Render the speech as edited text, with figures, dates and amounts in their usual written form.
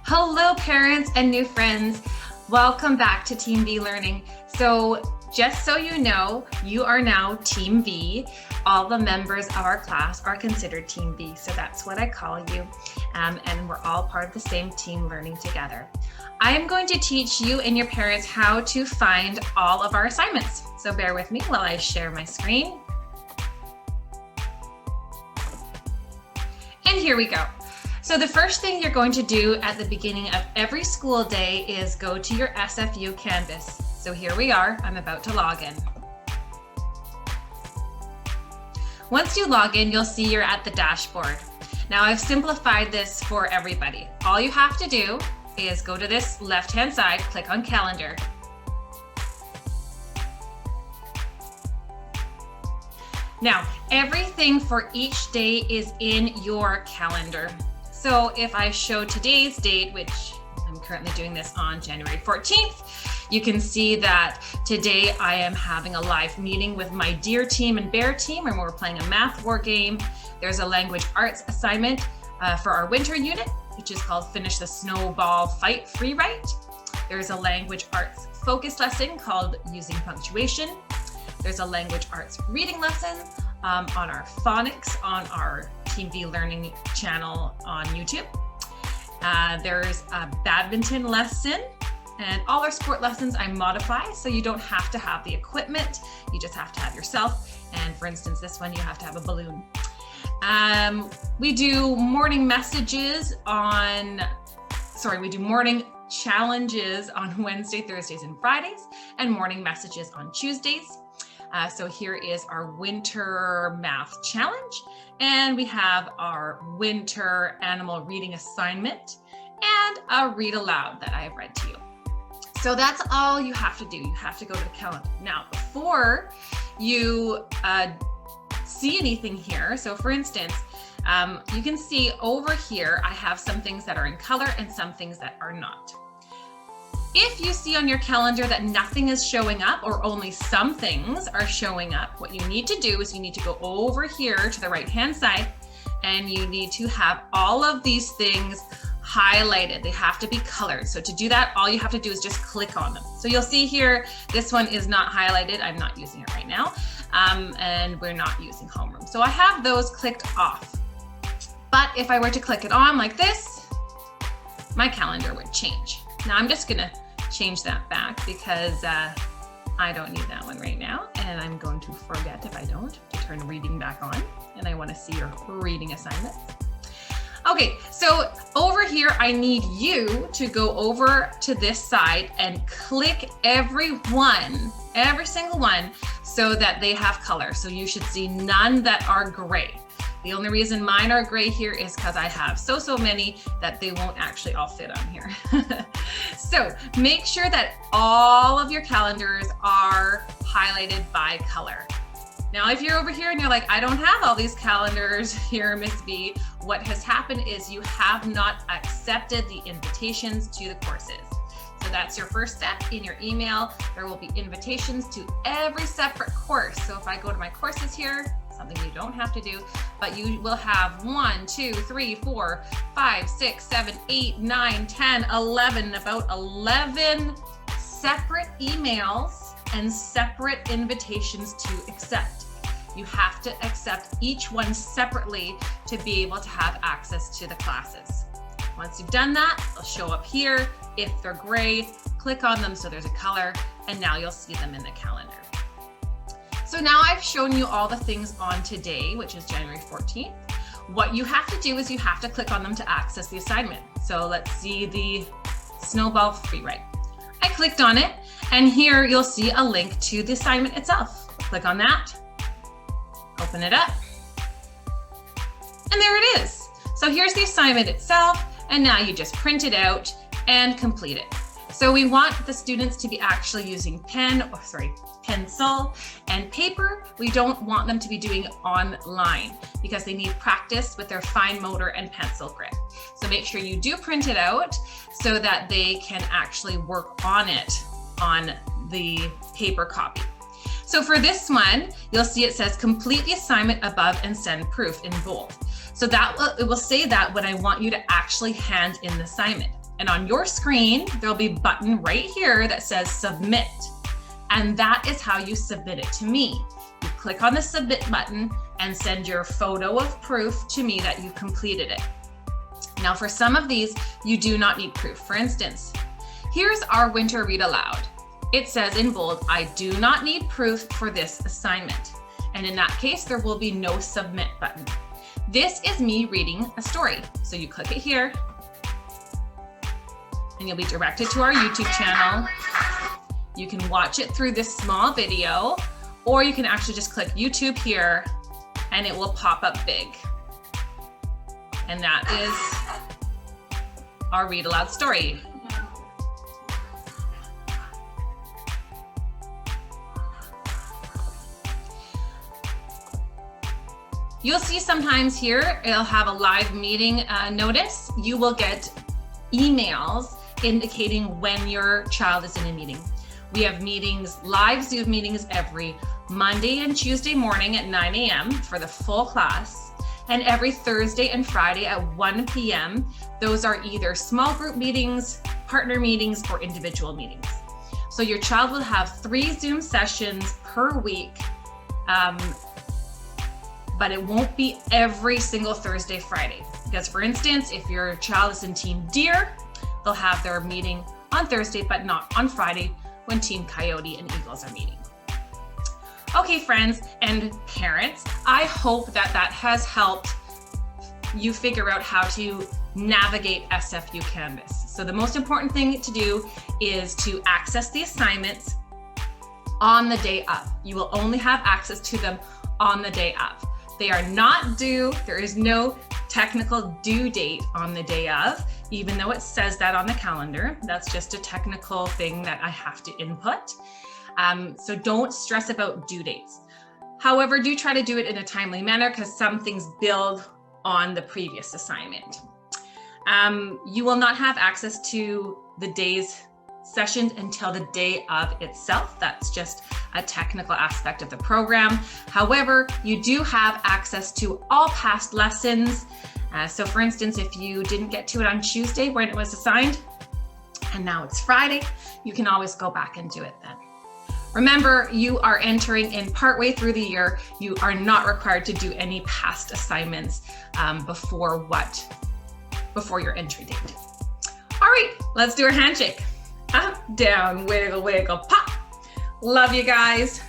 Hello, parents and new friends. Welcome back to Team V Learning. So just so you know, you are now Team V. All the members of our class are considered Team V. So that's what I call you. And we're all part of the same team learning together. I am going to teach you and your parents how to find all of our assignments. So bear with me while I share my screen. And here we go. So the first thing you're going to do at the beginning of every school day is go to your SFU Canvas. So here we are, I'm about to log in. Once you log in, you'll see you're at the dashboard. Now I've simplified this for everybody. All you have to do is go to this left-hand side, click on calendar. Now, everything for each day is in your calendar. So if I show today's date, which I'm currently doing this on January 14th, you can see that today I am having a live meeting with my Deer team and Bear team, and we're playing a math war game. There's a language arts assignment for our winter unit, which is called Finish the Snowball Fight Free Write. There's a language arts focus lesson called Using Punctuation. There's a language arts reading lesson on our phonics on our Team V Learning channel on YouTube. There's a badminton lesson, and all our sport lessons I modify so you don't have to have the equipment, you just have to have yourself. And for instance, this one you have to have a balloon. We do morning messages on, we do morning challenges on Wednesday, Thursdays, and Fridays, and morning messages on Tuesdays. So here is our winter math challenge, and we have our winter animal reading assignment and a read aloud that I have read to you. So that's all you have to do. You have to go to the calendar. Now, before you see anything here, so for instance, you can see over here, I have some things that are in color and some things that are not. If you see on your calendar that nothing is showing up or only some things are showing up, what you need to do is you need to go over here to the right-hand side, and you need to have all of these things highlighted. They have to be colored. So to do that, all you have to do is just click on them. So you'll see here, this one is not highlighted. I'm not using it right now. And we're not using homeroom. So I have those clicked off. But if I were to click it on like this, my calendar would change. Now I'm just gonna change that back because I don't need that one right now, and I'm going to forget if I don't to turn reading back on, and I want to see your reading assignments. Okay, so over here I need you to go over to this side and click every single one so that they have color. So you should see none that are gray. The only reason mine are gray here is because I have so many that they won't actually all fit on here. So make sure that all of your calendars are highlighted by color. Now, if you're over here and you're like, I don't have all these calendars here, Miss B, what has happened is you have not accepted the invitations to the courses. So that's your first step. In your email, there will be invitations to every separate course. So if I go to my courses here, something you don't have to do, but you will have 1, 2, 3, 4, 5, 6, 7, 8, 9, 10, 11, about 11 separate emails and separate invitations to accept. You have to accept each one separately to be able to have access to the classes. Once you've done that, they'll show up here. If they're gray, click on them so there's a color, and now you'll see them in the calendar. So now I've shown you all the things on today, which is January 14th. What you have to do is you have to click on them to access the assignment. So let's see the Snowball Free Write. I clicked on it, and here you'll see a link to the assignment itself. Click on that, open it up, and there it is. So here's the assignment itself, and now you just print it out and complete it. So we want the students to be actually using pencil and paper. We don't want them to be doing it online because they need practice with their fine motor and pencil grip. So make sure you do print it out so that they can actually work on it on the paper copy. So for this one, you'll see it says complete the assignment above and send proof in bold. So it will say that when I want you to actually hand in the assignment. And on your screen, there'll be a button right here that says submit. And that is how you submit it to me. You click on the submit button and send your photo of proof to me that you completed it. Now for some of these, you do not need proof. For instance, here's our winter read aloud. It says in bold, I do not need proof for this assignment. And in that case, there will be no submit button. This is me reading a story. So you click it here and you'll be directed to our YouTube channel. You can watch it through this small video, or you can actually just click YouTube here and it will pop up big. And that is our read aloud story. You'll see sometimes here, it'll have a live meeting notice. You will get emails indicating when your child is in a meeting. We have meetings, live Zoom meetings every Monday and Tuesday morning at 9 a.m. for the full class, and every Thursday and Friday at 1 p.m. Those are either small group meetings, partner meetings, or individual meetings. So your child will have 3 Zoom sessions per week, but it won't be every single Thursday, Friday. Because for instance, if your child is in Team Deer, they'll have their meeting on Thursday, but not on Friday when Team Coyote and Eagles are meeting. Okay, friends and parents, I hope that that has helped you figure out how to navigate SFU Canvas. So the most important thing to do is to access the assignments on the day of. You will only have access to them on the day of. They are not due. There is no technical due date on the day of, even though it says that on the calendar. That's just a technical thing that I have to input. So don't stress about due dates. However, do try to do it in a timely manner because some things build on the previous assignment. You will not have access to the day's sessions until the day of itself. That's just a technical aspect of the program. However, you do have access to all past lessons. So for instance, if you didn't get to it on Tuesday when it was assigned, and now it's Friday, you can always go back and do it then. Remember, you are entering in partway through the year. You are not required to do any past assignments before your entry date. All right, let's do our handshake. Up, down, wiggle, wiggle, pop. Love you guys.